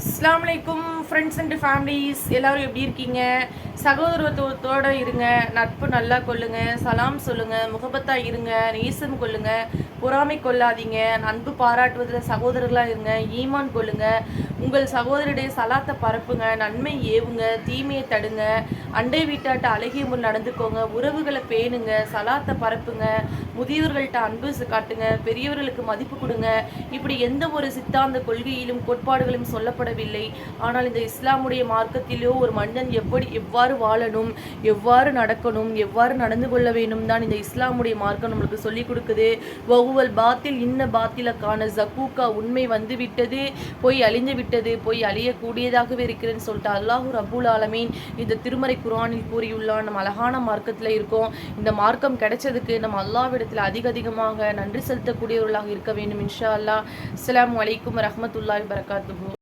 அஸ்ஸலாமு அலைக்கும் friends and families, எல்லாரும் எப்படி இருக்கீங்க? சகோதரத்துவத்தோடு இருங்க, நட்பு நல்லா கொள்ளுங்க, சலாம் சொல்லுங்க, முகபத்தா இருங்க, நேசம் கொள்ளுங்க, பொறாமை கொள்ளாதீங்க, அன்பு பாராட்டுவதில் சகோதரர்களாக இருங்க, ஈமான் கொள்ளுங்க, உங்கள் சகோதரருடைய சலாத்தை பரப்புங்க, நன்மை ஏவுங்க, தீமையை தடுங்க, அண்டை வீட்டாட்ட அழகிய முறை நடந்துக்கோங்க, உறவுகளை பேணுங்க, சலாத்தை பரப்புங்க, முதியவர்கள்ட்ட அன்பு காட்டுங்க, பெரியவர்களுக்கு மதிப்பு கொடுங்க. இப்படி எந்த ஒரு சித்தாந்த கொள்கையிலும் கோட்பாடுகளும் சொல்லப்படவில்லை. ஆனால் இந்த இஸ்லாமுடைய மார்க்கத்திலோ ஒரு மனிதன் எவ்வாறு வாழணும், எவ்வாறு நடக்கணும், எவ்வாறு நடந்து கொள்ள வேண்டும் தான் இந்த இஸ்லாமுடைய மார்க்கம் நம்மளுக்கு சொல்லிக் கொடுக்குது. வகுவல் பாத்தில் இன்ன பாத்திலக்கான ஜக்கூக்கா, உண்மை வந்து விட்டது, போய் அழிஞ்சு விட்டது, போய் அழியக்கூடியதாகவே இருக்கிறேன்னு சொல்லிட்டு அல்லாஹு ரப்புல் ஆலமீன் இந்த திருமறை குர்ஆனில் கூறியுள்ளான். நம்ம அழகான மார்க்கத்தில் இருக்கோம். இந்த மார்க்கம் கிடைச்சதுக்கு நம்ம அல்லாஹ்விடத்தில் அதிகமாக நன்றி செலுத்தக்கூடியவர்களாக இருக்க வேண்டும் இன்ஷா அல்லாஹ். அஸ்ஸலாமு அலைக்கும் வரஹ்மத்துல்லாஹி வபரகாத்துஹு.